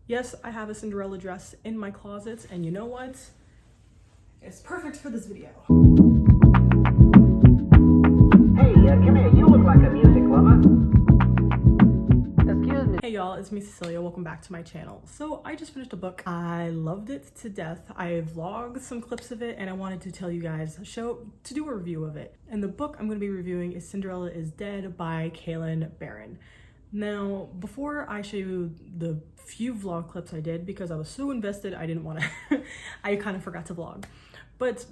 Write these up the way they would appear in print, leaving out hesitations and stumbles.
Yes, I have a Cinderella dress in my closet, and you know what? It's perfect for this video. Hey, come here. You look like a music lover. Excuse me. Hey y'all, it's me Cecilia. Welcome back to my channel. So I just finished a book. I loved it to death. I vlogged some clips of it and I wanted to tell you guys, to do a review of it. And the book I'm going to be reviewing is Cinderella is Dead by Kalynn Bayron. Now, before I show you the few vlog clips I did, because I was so invested, I didn't want to, I kind of forgot to vlog. But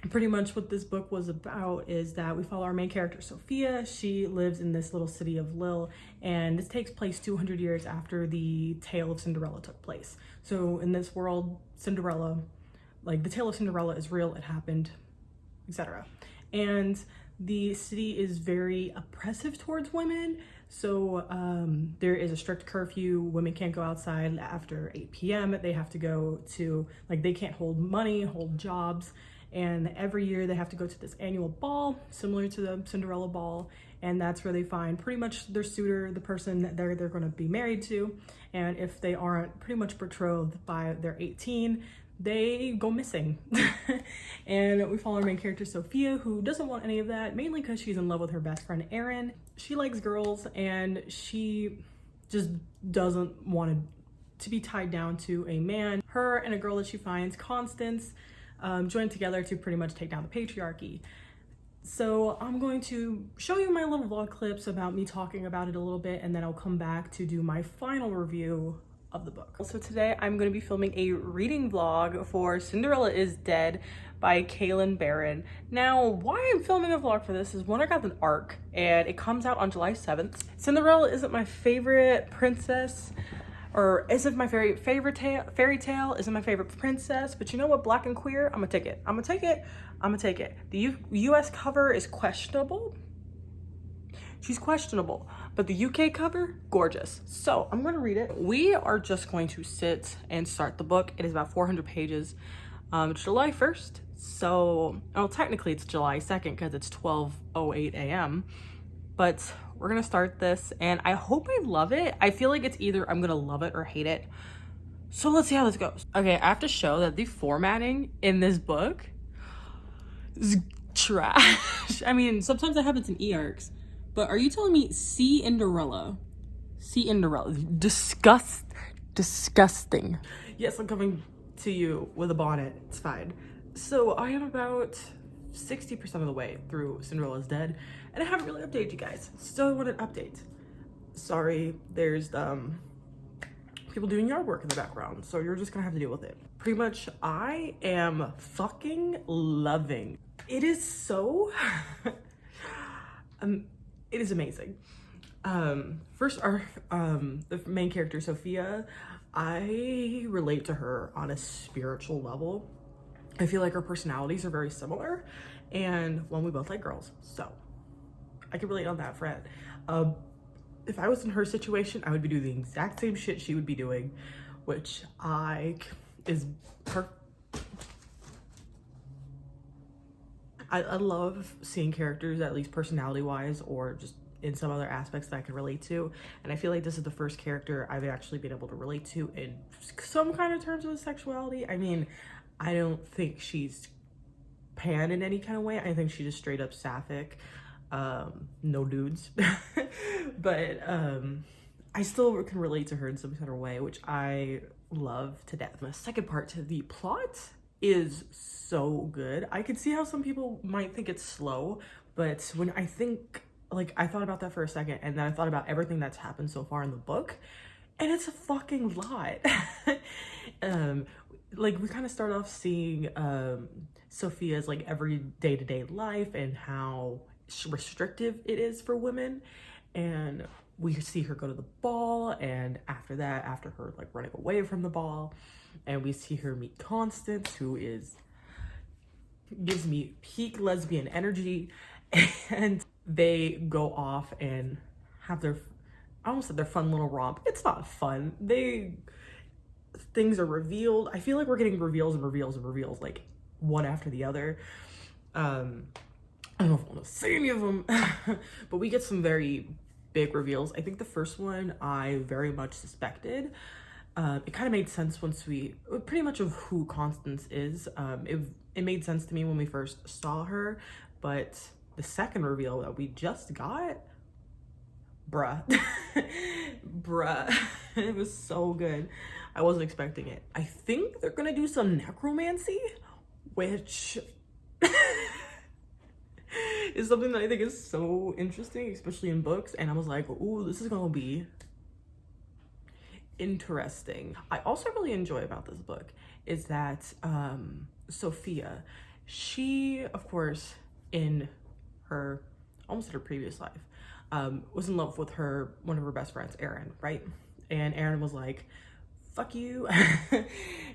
pretty much what this book was about is that we follow our main character, Sophia. She lives in this little city of Lille, and this takes place 200 years after the tale of Cinderella took place. So in this world, Cinderella, like the tale of Cinderella is real, it happened, etc. And the city is very oppressive towards women. So there is a strict curfew. Women can't go outside after 8 p.m. They have to go to, like, they can't hold money, hold jobs. And every year they have to go to this annual ball, similar to the Cinderella ball. And that's where they find pretty much their suitor, the person that they're going to be married to. And if they aren't pretty much betrothed by they're 18, they go missing. And we follow our main character, Sophia, who doesn't want any of that, mainly because she's in love with her best friend, Erin. She likes girls and she just doesn't want to be tied down to a man. Her and a girl that she finds, Constance, join together to pretty much take down the patriarchy. So I'm going to show you my little vlog clips about me talking about it a little bit, and then I'll come back to do my final review of the book. So today I'm going to be filming a reading vlog for Cinderella is Dead by Kalynn Bayron. Now, why I'm filming a vlog for this is one, I got an ARC and it comes out on July 7th. Cinderella isn't my favorite princess, or isn't my very favorite fairy tale, isn't my favorite princess, but you know what, Black and queer, I'm gonna take it. I'm gonna take it. I'm gonna take it. The US cover is questionable. She's questionable, but the UK cover, gorgeous. So I'm gonna read it. We are just going to sit and start the book. It is about 400 pages. It's July 1st, so, well, technically it's July 2nd because it's 12:08 a.m. But we're gonna start this and I hope I love it. I feel like it's either I'm gonna love it or hate it. So let's see how this goes. Okay, I have to show that the formatting in this book is trash. I mean, sometimes that happens in e-arcs, but are you telling me Cinderella? Cinderella, disgusting. Yes, I'm coming to you with a bonnet, it's fine. So I am about 60% of the way through Cinderella's Dead, and I haven't really updated you guys, so I want an update. Sorry, there's people doing yard work in the background, so you're just gonna have to deal with it. Pretty much, I am fucking loving. It is so, it is amazing. First, the main character, Sophia, I relate to her on a spiritual level. I feel like our personalities are very similar, and one, we both like girls, so I can relate on that front. If I was in her situation, I would be doing the exact same shit she would be doing, which I love seeing characters, at least personality-wise, or just in some other aspects that I can relate to. And I feel like this is the first character I've actually been able to relate to in some kind of terms of sexuality. I mean, I don't think she's pan in any kind of way. I think she's just straight up sapphic. No dudes. But I still can relate to her in some kind of way, which I love to death. The second part to the plot is so good. I can see how some people might think it's slow, but when I think, like, I thought about that for a second, and then I thought about everything that's happened so far in the book, and it's a fucking lot. Like, we kind of start off seeing Sophia's, like, every day-to-day life and how restrictive it is for women, and we see her go to the ball, and after that, after her, like, running away from the ball, and we see her meet Constance, who gives me peak lesbian energy, and they go off and have their, I almost said their fun little romp. It's not fun. Things are revealed. I feel like we're getting reveals and reveals and reveals, like, one after the other. I don't know if I want to say any of them, but we get some very big reveals. I think the first one I very much suspected. it kind of made sense once pretty much of who Constance is. It made sense to me when we first saw her, but the second reveal that we just got, bruh, bruh, it was so good. I wasn't expecting it. I think they're gonna do some necromancy, which is something that I think is so interesting, especially in books. And I was like, ooh, this is gonna be interesting. I also really enjoy about this book is that Sophia, she, of course, in her, almost in her previous life, was in love with one of her best friends, Erin, right? And Erin was like, fuck you.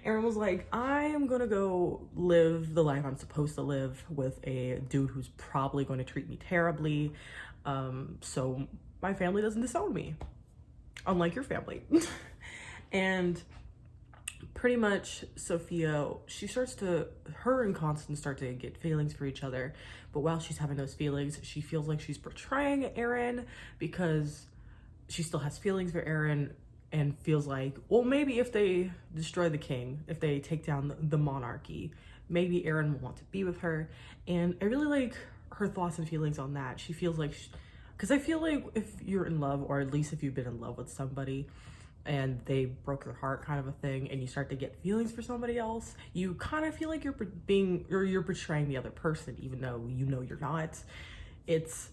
Erin was like, I am gonna go live the life I'm supposed to live with a dude who's probably going to treat me terribly, so my family doesn't disown me, unlike your family. And pretty much Sophia, her and Constance start to get feelings for each other, but while she's having those feelings, she feels like she's betraying Erin because she still has feelings for Erin and feels like, well, maybe if they destroy the king, if they take down the monarchy, maybe Erin will want to be with her. And I really like her thoughts and feelings on that. She feels like, because I feel like if you're in love, or at least if you've been in love with somebody and they broke your heart kind of a thing, and you start to get feelings for somebody else, you kind of feel like you're betraying the other person, even though you know you're not. It's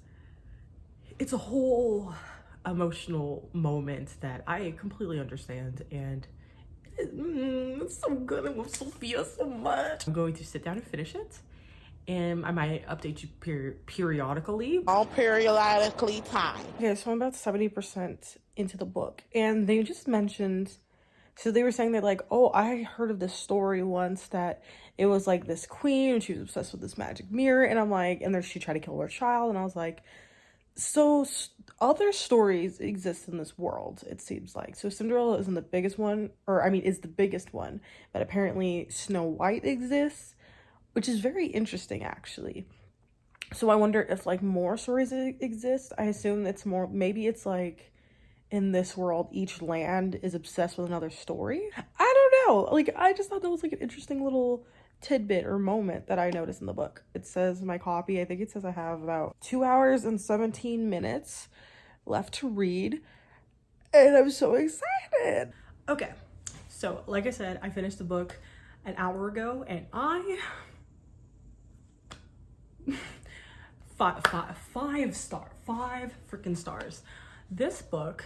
a whole emotional moment that I completely understand, and it's so good. I love Sophia so much. I'm going to sit down and finish it, and I might update you periodically. All periodically time. Okay, so I'm about 70% into the book, and they just mentioned, so they were saying that like, oh, I heard of this story once that it was like this queen and she was obsessed with this magic mirror, and I'm like, and then she tried to kill her child, and I was like, so other stories exist in this world, it seems like. So Cinderella isn't the biggest one, or I mean, is the biggest one, but apparently Snow White exists, which is very interesting actually. So I wonder if like more stories exist. I assume it's more, maybe it's like in this world, each land is obsessed with another story. I don't know. Like, I just thought that was like an interesting little tidbit or moment that I noticed in the book. It says in my copy, I think it says I have about 2 hours and 17 minutes left to read, and I'm so excited. Okay, so like I said, I finished the book an hour ago, and five freaking stars. This book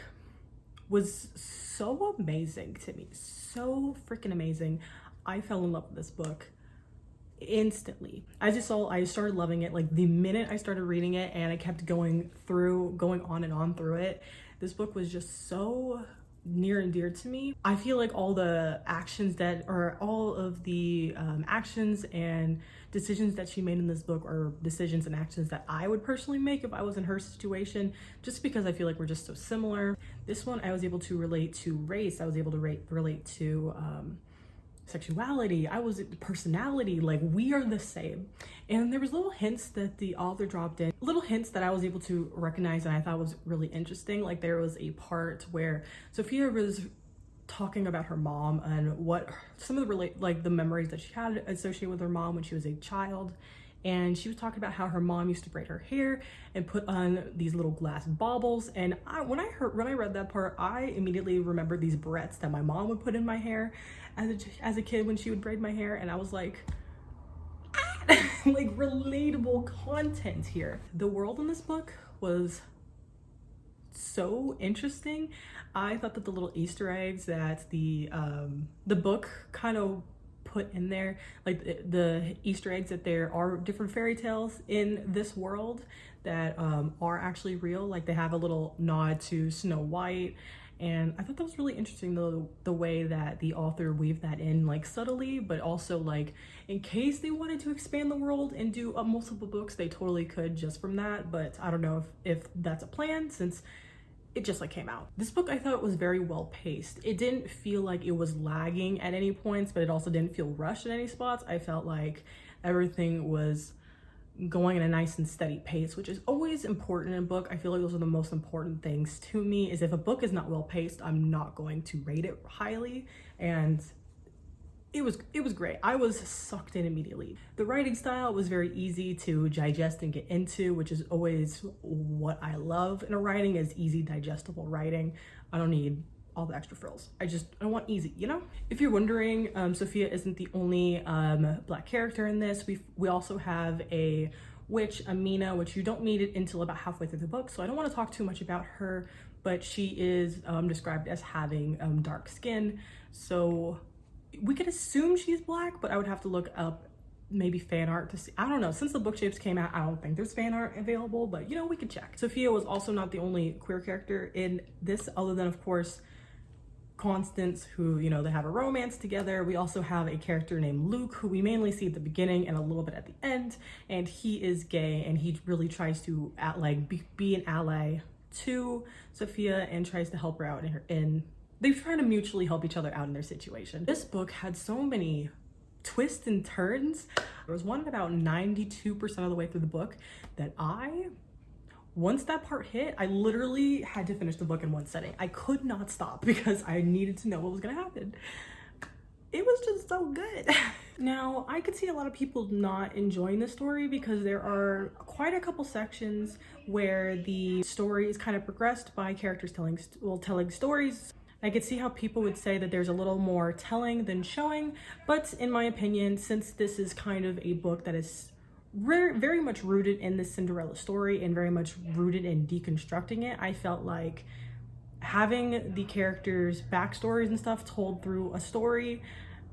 was so amazing to me, so freaking amazing. I fell in love with this book instantly. I started loving it like the minute I started reading it, and I kept going on and on through it. This book was just so near and dear to me. I feel like all of the actions and decisions that she made in this book are decisions and actions that I would personally make if I was in her situation, just because I feel like we're just so similar. This one, I was able to relate to race. I was able to relate to sexuality. Personality, like we are the same. And there was little hints that the author dropped in, little hints that I was able to recognize and I thought was really interesting. Like there was a part where Sophia was talking about her mom and what some of the memories that she had associated with her mom when she was a child. And she was talking about how her mom used to braid her hair and put on these little glass baubles. And when I read that part, I immediately remembered these barrettes that my mom would put in my hair as a kid when she would braid my hair. And I was like, like relatable content here. The world in this book was so interesting. I thought that the little Easter eggs that the book kind of put in there, like the Easter eggs that there are different fairy tales in this world that are actually real. Like they have a little nod to Snow White, and I thought that was really interesting, the way that the author weaved that in, like subtly, but also like in case they wanted to expand the world and do multiple books, they totally could just from that. But I don't know if that's a plan, since it just like came out. This book I thought was very well paced. It didn't feel like it was lagging at any points, but it also didn't feel rushed at any spots. I felt like everything was going at a nice and steady pace, which is always important in a book. I feel like those are the most important things to me, is if a book is not well paced, I'm not going to rate it highly. And it was great. I was sucked in immediately. The writing style was very easy to digest and get into, which is always what I love in a writing, is easy, digestible writing. I don't need all the extra frills. I want easy, you know? If you're wondering, Sophia isn't the only Black character in this. We also have a witch, Amina, which you don't meet it until about halfway through the book, so I don't want to talk too much about her, but she is described as having dark skin. So we could assume she's Black, but I would have to look up maybe fan art to see. I don't know. Since the book shapes came out, I don't think there's fan art available, but you know, we could check. Sophia was also not the only queer character in this, other than, of course, Constance, who, you know, they have a romance together. We also have a character named Luke, who we mainly see at the beginning and a little bit at the end, and he is gay, and he really tries to be an ally to Sophia and tries to help her out in they try to mutually help each other out in their situation. This book had so many twists and turns. There was one about 92% of the way through the book that once that part hit, I literally had to finish the book in one sitting. I could not stop because I needed to know what was gonna happen. It was just so good. Now, I could see a lot of people not enjoying this story because there are quite a couple sections where the story is kind of progressed by characters telling stories. I could see how people would say that there's a little more telling than showing, but in my opinion, since this is kind of a book that is very much rooted in the Cinderella story and very much rooted in deconstructing it, I felt like having the characters' backstories and stuff told through a story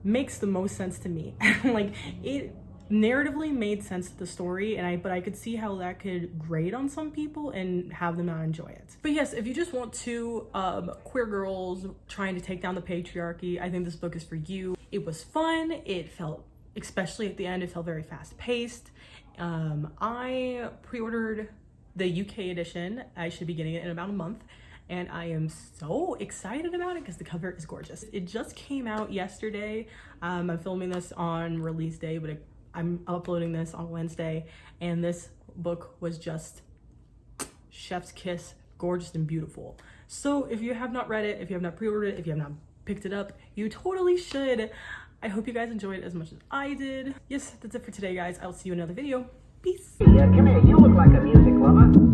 makes the most sense to me. Like, it narratively made sense to the story, but I could see how that could grate on some people and have them not enjoy it. But yes, if you just want two queer girls trying to take down the patriarchy, I think this book is for you. It was fun. It felt, especially at the end, it felt very fast paced. I pre-ordered the UK edition. I should be getting it in about a month, and I am so excited about it because the cover is gorgeous. It just came out yesterday. I'm filming this on release day, but I'm uploading this on Wednesday, and this book was just chef's kiss, gorgeous and beautiful. So if you have not read it, if you have not pre-ordered it, if you have not picked it up, you totally should. I hope you guys enjoyed it as much as I did. Yes, that's it for today, guys. I'll see you in another video. Peace. Hey, come here. You look like a music lover.